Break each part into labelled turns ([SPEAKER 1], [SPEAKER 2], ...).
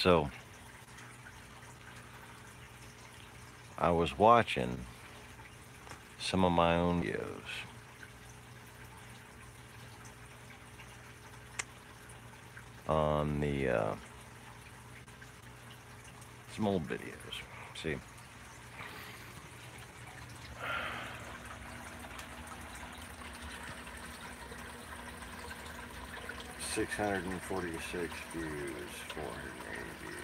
[SPEAKER 1] So I was watching some of my own videos on the some old videos. See, 646 views, 480 views,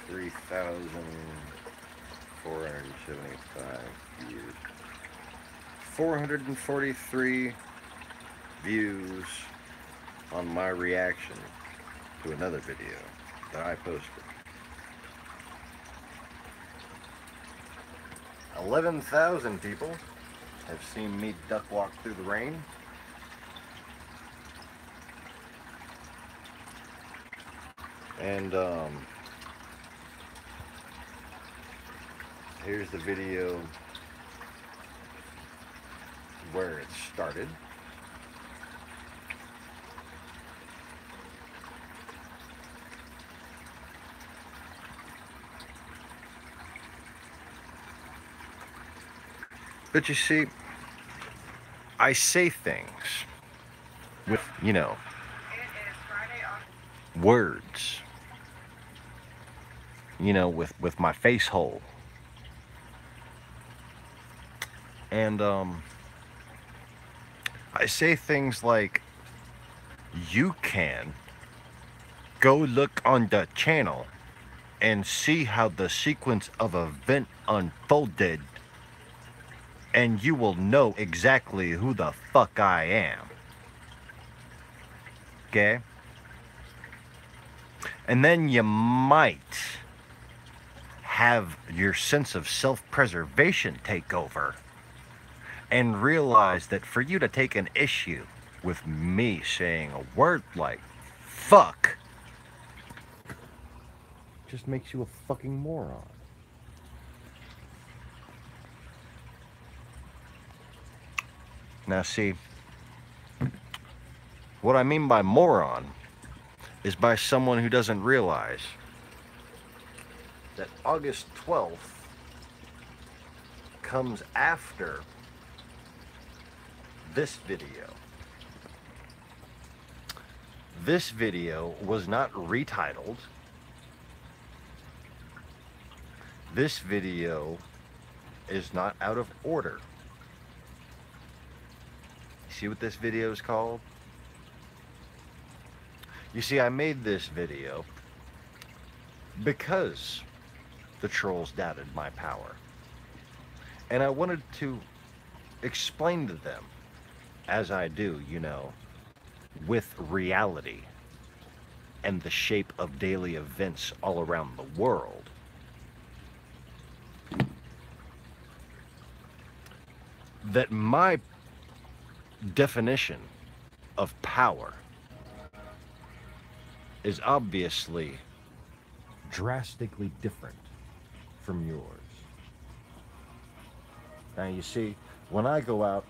[SPEAKER 1] 3,475 views, 443 views on my reaction to another video that I posted. 11,000 people have seen me duck walk through the rain. And here's the video where it started. But you see, I say things with, words, with my face hole. And I say things like, you can go look on the channel and see how the sequence of event unfolded, and you will know exactly who the fuck I am. Okay? And then you might have your sense of self-preservation take over and realize that for you to take an issue with me saying a word like fuck just makes you a fucking moron. Now see, what I mean by moron is by someone who doesn't realize that August 12th comes after this video. This video was not retitled. This video is not out of order. See what this video is called? You see, I made this video because the trolls doubted my power. And I wanted to explain to them, as I do, with reality and the shape of daily events all around the world, that my definition of power is obviously drastically different from yours. Now you see, when I go out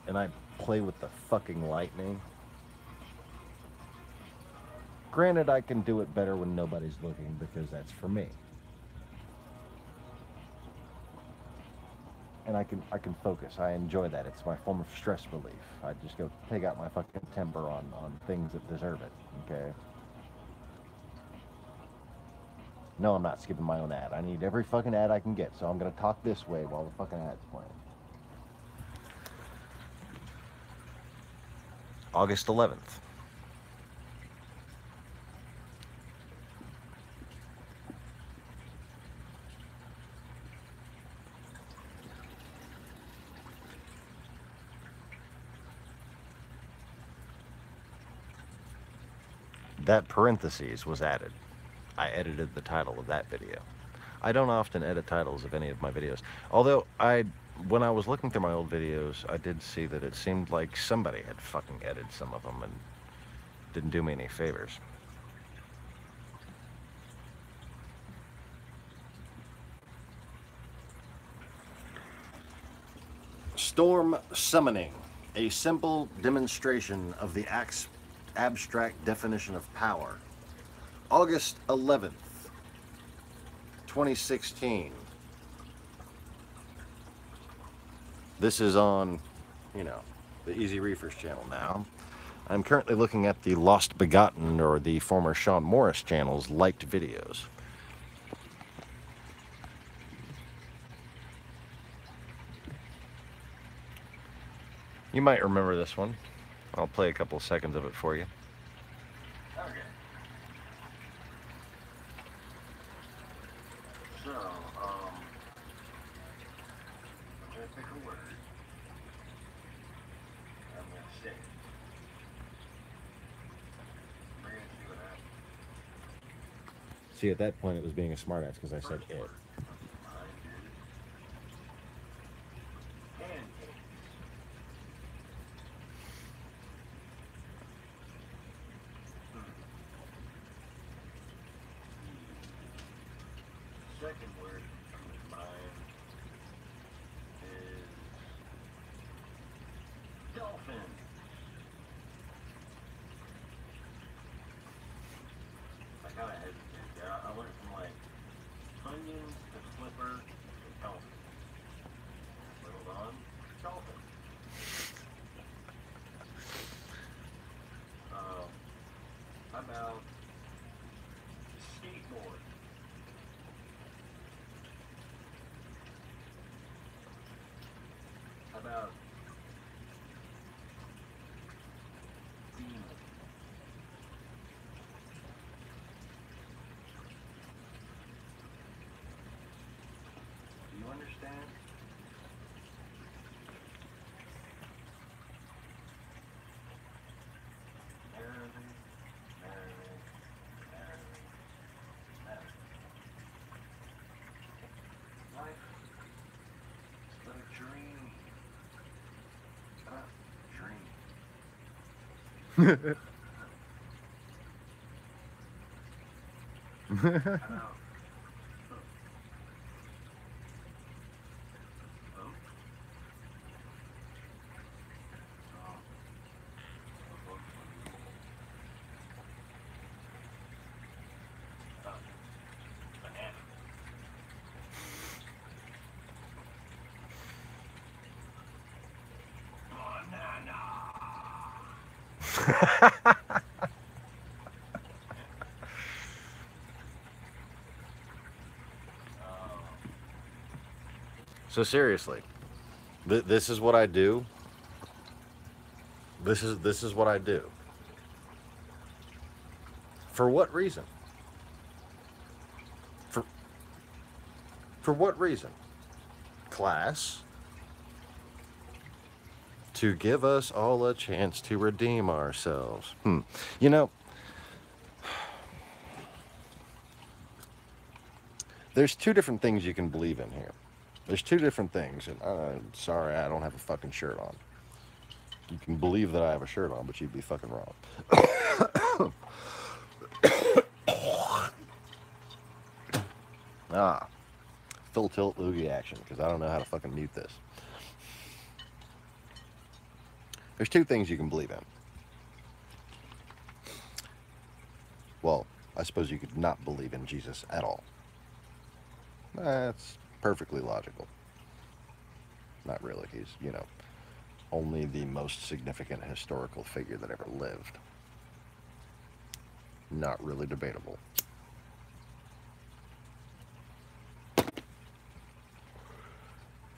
[SPEAKER 1] and I play with the fucking lightning, granted I can do it better when nobody's looking because that's for me. And I can focus. I enjoy that. It's my form of stress relief. I just go take out my fucking temper on things that deserve it, okay? No, I'm not skipping my own ad. I need every fucking ad I can get, so I'm gonna talk this way while the fucking ad's playing. August 11th. That parentheses was added. I edited the title of that video. I don't often edit titles of any of my videos. Although when I was looking through my old videos, I did see that it seemed like somebody had fucking edited some of them and didn't do me any favors. Storm summoning, a simple demonstration of the abstract definition of power. August 11th, 2016. This is on, you know, the Easy Reefers channel now. I'm currently looking at the Lost Begotten, or the former Sean Morris channel's liked videos. You might remember this one. I'll play a couple seconds of it for you.
[SPEAKER 2] Okay. So, I'm gonna pick a word. I'm gonna say it. We're gonna see what happens.
[SPEAKER 1] See, at that point it was being a smartass because I said it.
[SPEAKER 2] Mine is pancakes. The second word that comes to mind is dolphin. I kind of hesitated there. I went from like onion to flipper to dolphin. Hold on. Dolphin. How about skateboard? How about demon? Do you understand? Marilyn, Marilyn, Marilyn, Marilyn. Life is but a dream. A dream. How about hope? Hope? Oh, banana. Banana.
[SPEAKER 1] So seriously, this is what I do. This is what I do. For what reason? For what reason? Class, to give us all a chance to redeem ourselves. You know, there's two different things you can believe in here. There's two different things, and sorry, I don't have a fucking shirt on. You can believe that I have a shirt on, but you'd be fucking wrong. Full tilt loogie action, because I don't know how to fucking mute this. There's two things you can believe in. Well, I suppose you could not believe in Jesus at all. That's perfectly logical. Not really. He's, you know, only the most significant historical figure that ever lived. Not really debatable.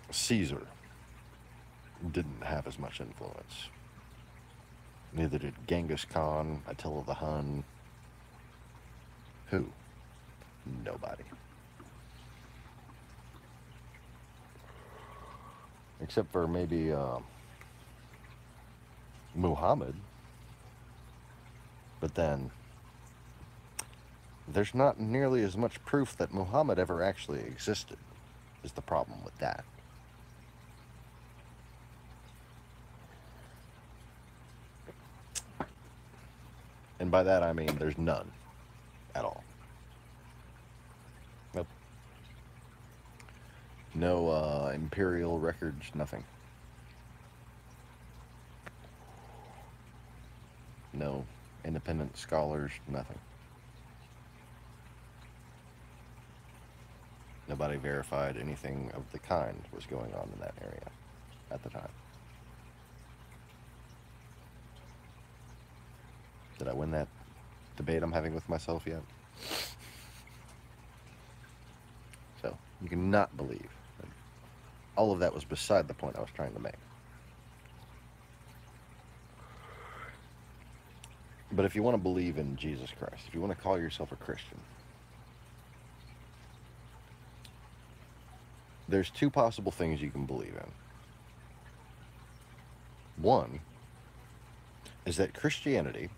[SPEAKER 1] Caesar didn't have as much influence. Neither did Genghis Khan, Attila the Hun. Who? Nobody. Except for maybe Muhammad. But then there's not nearly as much proof that Muhammad ever actually existed, is the problem with that. And by that I mean there's none at all. Nope. No imperial records, nothing. No independent scholars, nothing. Nobody verified anything of the kind was going on in that area at the time. Did I win that debate I'm having with myself yet? So, you cannot believe. All of that was beside the point I was trying to make. But if you want to believe in Jesus Christ, if you want to call yourself a Christian, there's two possible things you can believe in. One is that Christianity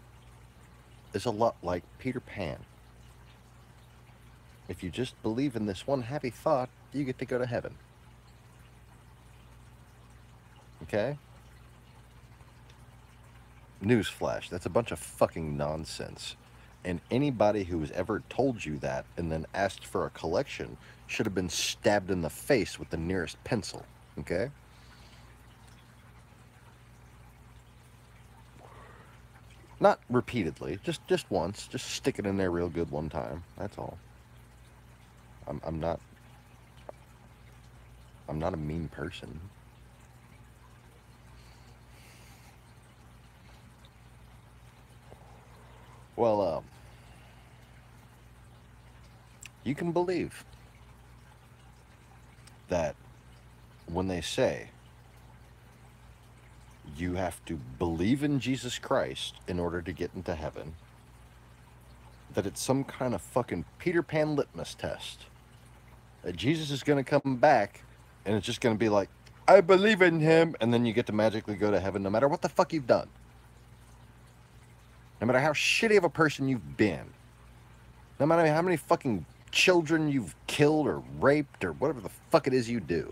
[SPEAKER 1] is a lot like Peter Pan. If you just believe in this one happy thought, you get to go to heaven. Okay? Newsflash, that's a bunch of fucking nonsense. And anybody who has ever told you that and then asked for a collection should have been stabbed in the face with the nearest pencil. Okay? Not repeatedly, just once. Just stick it in there real good one time. That's all. I'm not a mean person. Well, you can believe that when they say you have to believe in Jesus Christ in order to get into heaven, that it's some kind of fucking Peter Pan litmus test. That Jesus is going to come back and it's just going to be like, I believe in him, and then you get to magically go to heaven no matter what the fuck you've done. No matter how shitty of a person you've been. No matter how many fucking children you've killed or raped or whatever the fuck it is you do.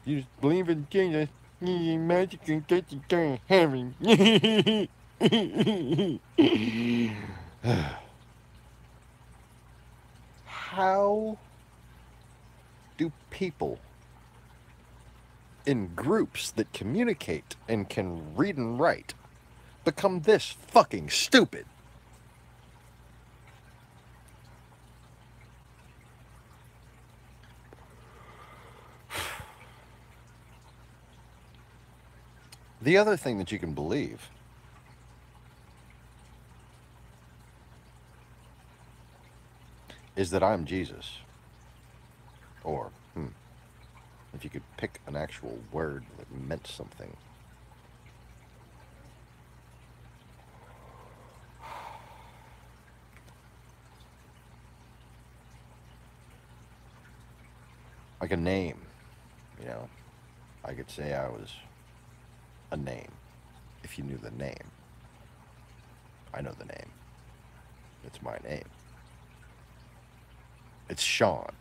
[SPEAKER 1] You just believe in Jesus, magic and get you to heaven. How do people in groups that communicate and can read and write become this fucking stupid? The other thing that you can believe is that I'm Jesus. Or, if you could pick an actual word that meant something. Like a name, you know. I could say I was a name, if you knew the name. I know the name. It's my name. It's Sean.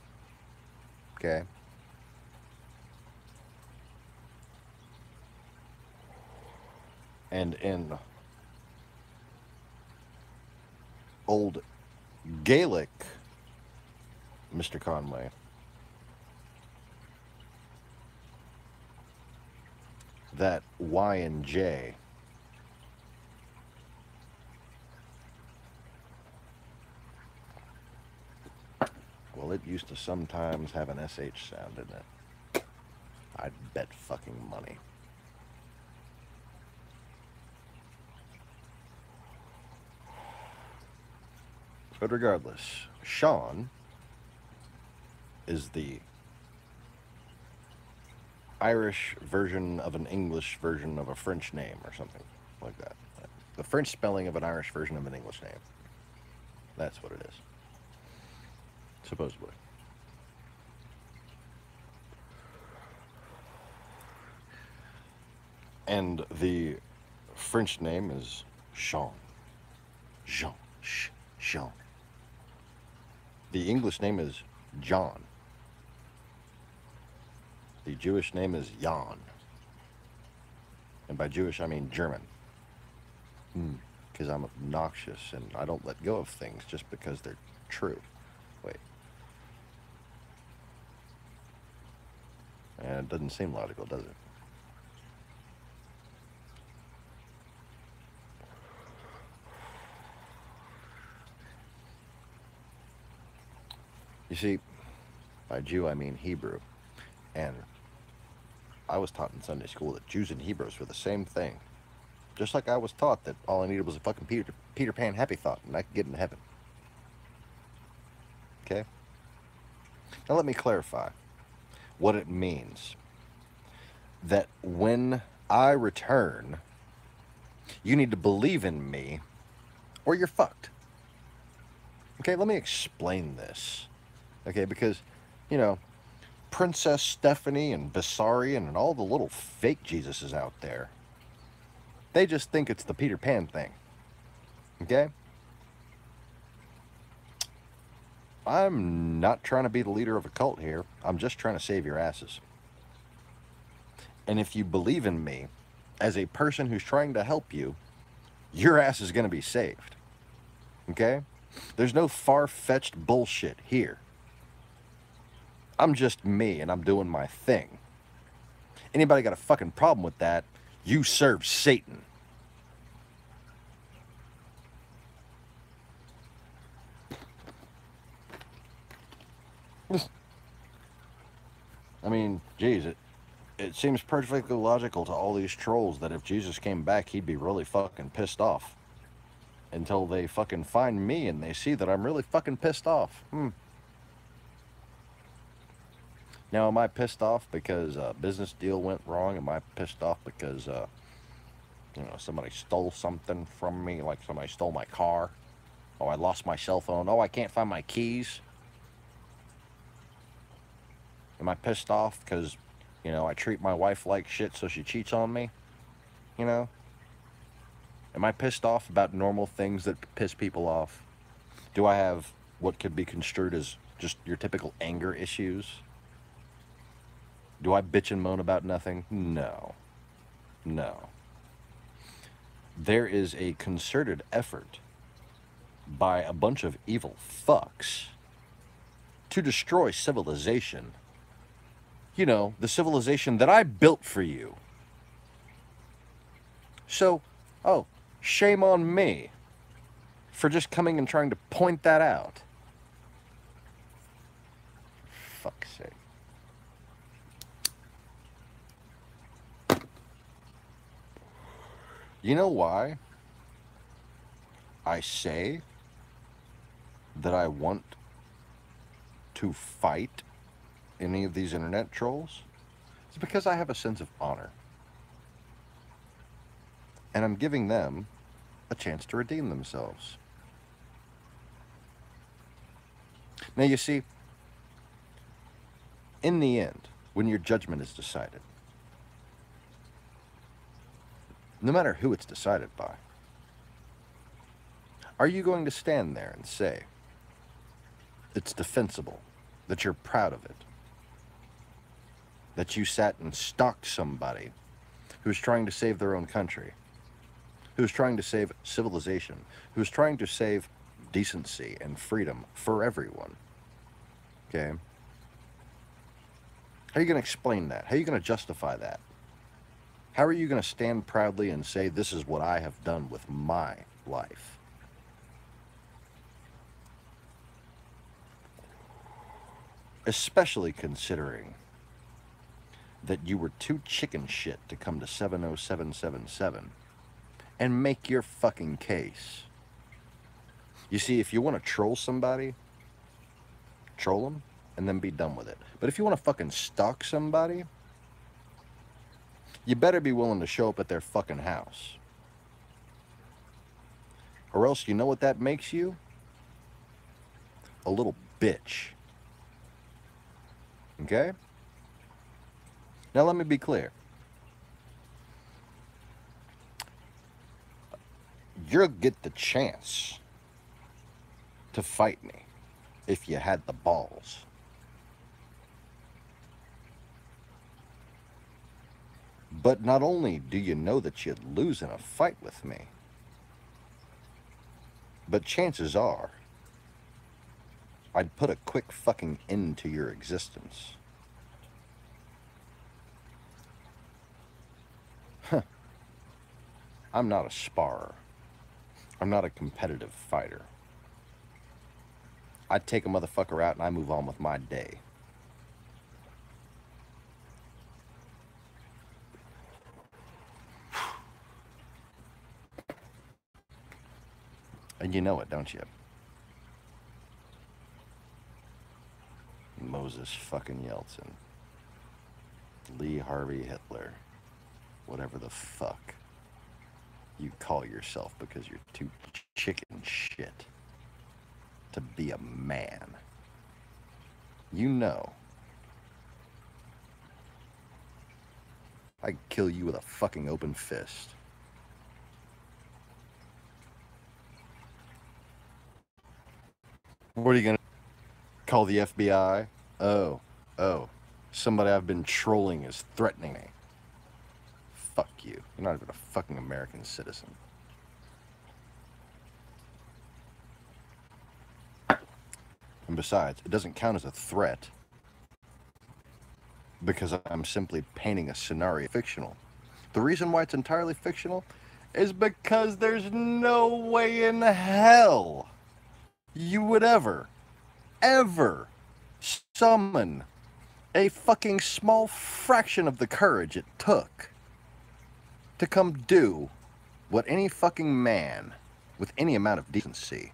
[SPEAKER 1] Okay? And in old Gaelic, Mr. Conway, that Y and J well, it used to sometimes have an SH sound in it. I'd bet fucking money. But regardless, Sean is the Irish version of an English version of a French name or something like that. The French spelling of an Irish version of an English name. That's what it is. Supposedly. And the French name is Jean. Jean. Jean. The English name is John. The Jewish name is Jan. And by Jewish, I mean German. Because I'm obnoxious and I don't let go of things just because they're true. Wait. And it doesn't seem logical, does it? You see, by Jew I mean Hebrew. And I was taught in Sunday school that Jews and Hebrews were the same thing. Just like I was taught that all I needed was a fucking Peter Pan happy thought and I could get into heaven. Okay? Now let me clarify what it means. That when I return, you need to believe in me or you're fucked. Okay, let me explain this. Okay, because, you know, Princess Stephanie and Bessarion and all the little fake Jesuses out there, they just think it's the Peter Pan thing. Okay? I'm not trying to be the leader of a cult here. I'm just trying to save your asses. And if you believe in me as a person who's trying to help you, your ass is going to be saved. Okay? There's no far-fetched bullshit here. I'm just me and I'm doing my thing. Anybody got a fucking problem with that, you serve Satan. I mean, geez, it seems perfectly logical to all these trolls that if Jesus came back, he'd be really fucking pissed off. Until they fucking find me and they see that I'm really fucking pissed off. Now, am I pissed off because a business deal went wrong? Am I pissed off because, somebody stole something from me? Like somebody stole my car? Oh, I lost my cell phone. Oh, I can't find my keys. Am I pissed off because, I treat my wife like shit so she cheats on me? Am I pissed off about normal things that piss people off? Do I have what could be construed as just your typical anger issues? Do I bitch and moan about nothing? No. No. There is a concerted effort by a bunch of evil fucks to destroy civilization. The civilization that I built for you. So, shame on me for just coming and trying to point that out. For fuck's sake. You know why I say that I want to fight any of these internet trolls? It's because I have a sense of honor. And I'm giving them a chance to redeem themselves. Now, you see, in the end, when your judgment is decided, no matter who it's decided by, are you going to stand there and say it's defensible, that you're proud of it, that you sat and stalked somebody who's trying to save their own country, who's trying to save civilization, who's trying to save decency and freedom for everyone? Okay? How are you going to explain that? How are you going to justify that? How are you going to stand proudly and say, this is what I have done with my life? Especially considering that you were too chicken shit to come to 70777 and make your fucking case. You see, if you want to troll somebody, troll them and then be done with it. But if you want to fucking stalk somebody, you better be willing to show up at their fucking house. Or else, you know what that makes you? A little bitch. Okay? Now let me be clear. You'll get the chance to fight me if you had the balls. But not only do you know that you'd lose in a fight with me, but chances are I'd put a quick fucking end to your existence. I'm not a sparrer. I'm not a competitive fighter. I take a motherfucker out and I move on with my day. And you know it, don't you? Moses fucking Yeltsin. Lee Harvey Hitler. Whatever the fuck you call yourself because you're too chicken shit to be a man. You know I'd kill you with a fucking open fist. What are you gonna call the FBI? Oh, somebody I've been trolling is threatening me. Fuck you. You're not even a fucking American citizen. And besides, it doesn't count as a threat because I'm simply painting a scenario fictional. The reason why it's entirely fictional is because there's no way in hell you would ever summon a fucking small fraction of the courage it took to come do what any fucking man with any amount of decency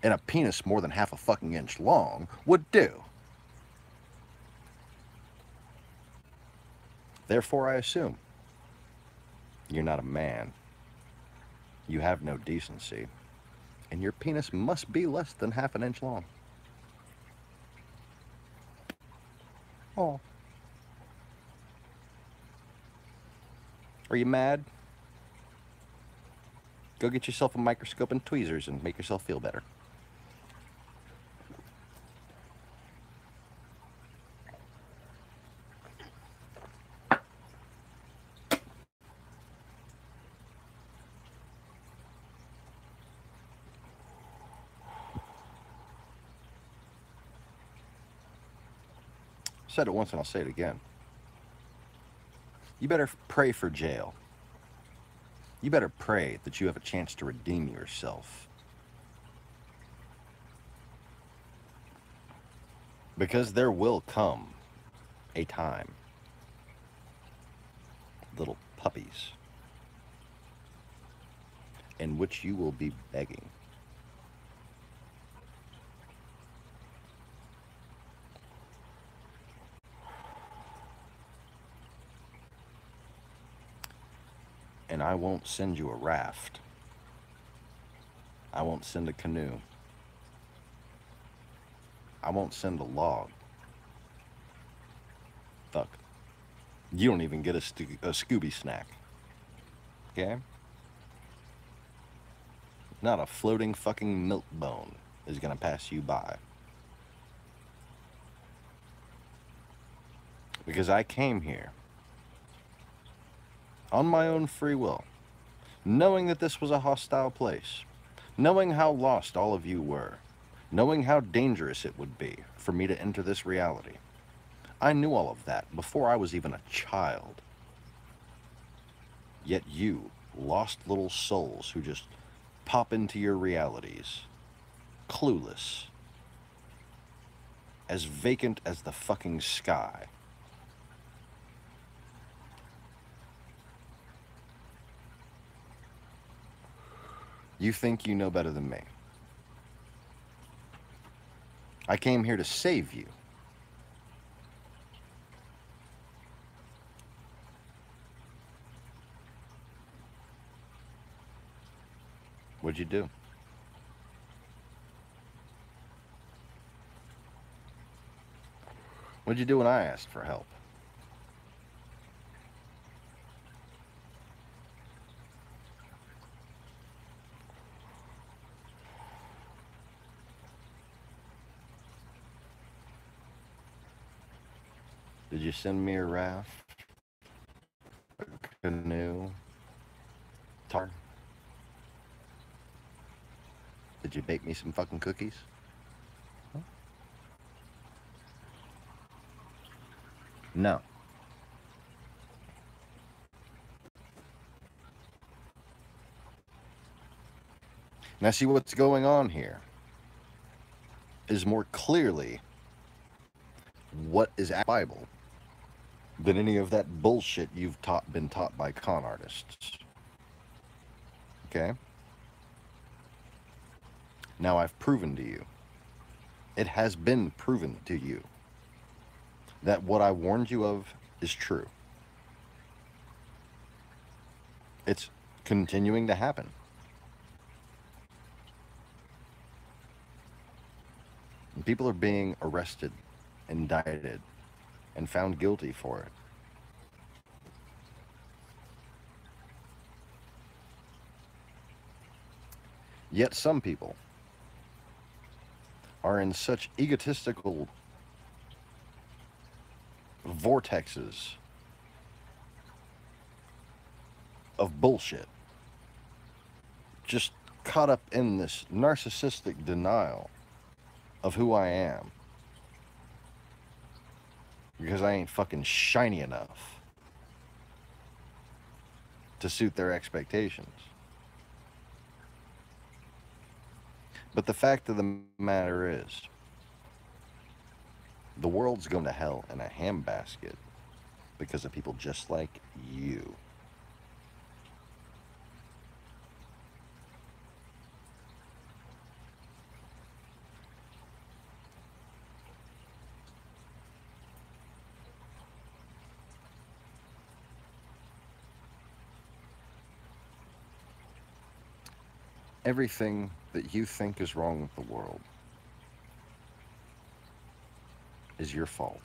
[SPEAKER 1] and a penis more than half a fucking inch long would do. Therefore, I assume you're not a man. You have no decency. And your penis must be less than half an inch long. Oh. Are you mad? Go get yourself a microscope and tweezers and make yourself feel better. Said it once and I'll say it again. You better pray for jail. You better pray that you have a chance to redeem yourself. Because there will come a time, little puppies, in which you will be begging. And I won't send you a raft. I won't send a canoe. I won't send a log. Fuck. You don't even get a Scooby snack. Okay? Not a floating fucking milk bone is gonna pass you by. Because I came here on my own free will, knowing that this was a hostile place, knowing how lost all of you were, knowing how dangerous it would be for me to enter this reality. I knew all of that before I was even a child. Yet you, lost little souls who just pop into your realities, clueless, as vacant as the fucking sky. You think you know better than me. I came here to save you. What'd you do? What'd you do when I asked for help? Did you send me a raft? A canoe? Tar? Did you bake me some fucking cookies? Huh? No. Now see what's going on here. is more clearly what is at Bible than any of that bullshit you've been taught by con artists. Okay? Now I've proven to you, it has been proven to you, that what I warned you of is true. It's continuing to happen. And people are being arrested, indicted, and found guilty for it. Yet some people are in such egotistical vortexes of bullshit, just caught up in this narcissistic denial of who I am because I ain't fucking shiny enough to suit their expectations. But the fact of the matter is, the world's going to hell in a handbasket because of people just like you. Everything that you think is wrong with the world is your fault.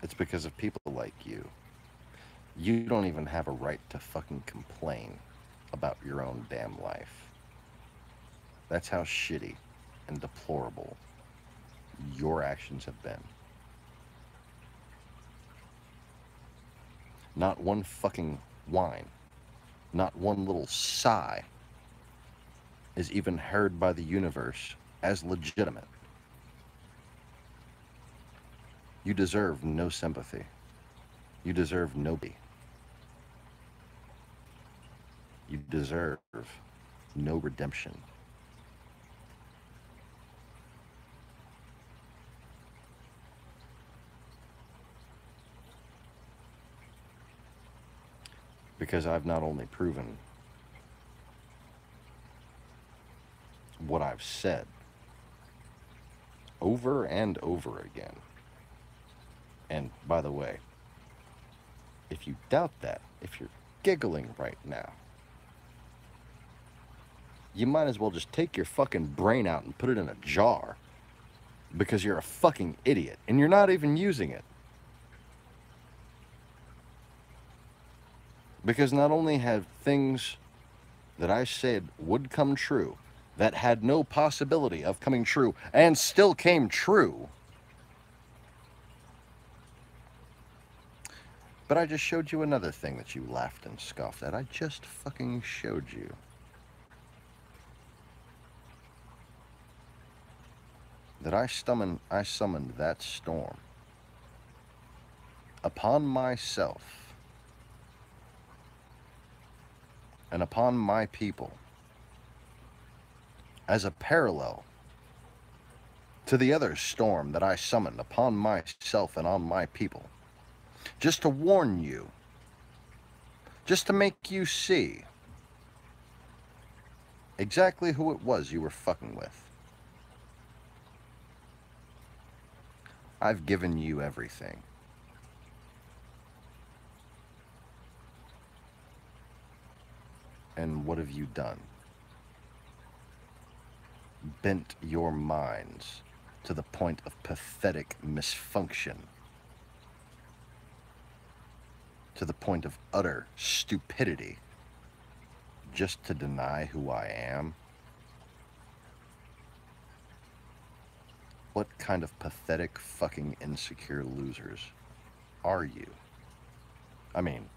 [SPEAKER 1] It's because of people like you. You don't even have a right to fucking complain about your own damn life. That's how shitty and deplorable your actions have been. Not one fucking whine, not one little sigh is even heard by the universe as legitimate. You deserve no sympathy. You deserve no pity. You deserve no redemption. Because I've not only proven what I've said over and over again. And by the way, if you doubt that, if you're giggling right now, you might as well just take your fucking brain out and put it in a jar, because you're a fucking idiot and you're not even using it. Because not only have things that I said would come true, that had no possibility of coming true, and still came true, but I just showed you another thing that you laughed and scoffed at. I just fucking showed you. That I summoned that storm upon myself and upon my people as a parallel to the other storm that I summoned upon myself and on my people, just to warn you, just to make you see exactly who it was you were fucking with. I've given you everything. And what have you done? Bent your minds to the point of pathetic misfunction, to the point of utter stupidity, just to deny who I am? What kind of pathetic fucking insecure losers are you? I mean,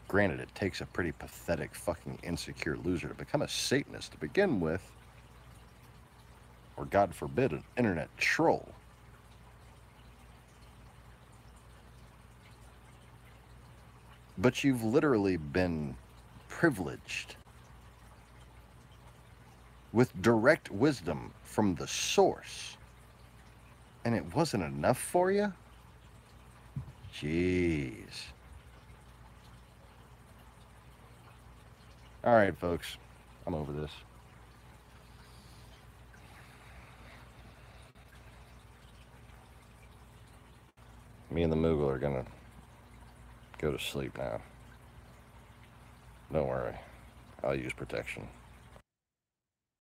[SPEAKER 1] granted, it takes a pretty pathetic fucking insecure loser to become a Satanist to begin with, or God forbid, an internet troll. But you've literally been privileged with direct wisdom from the source, and it wasn't enough for you? Jeez. All right, folks, I'm over this. Me and the Moogle are gonna go to sleep now. Don't worry, I'll use protection.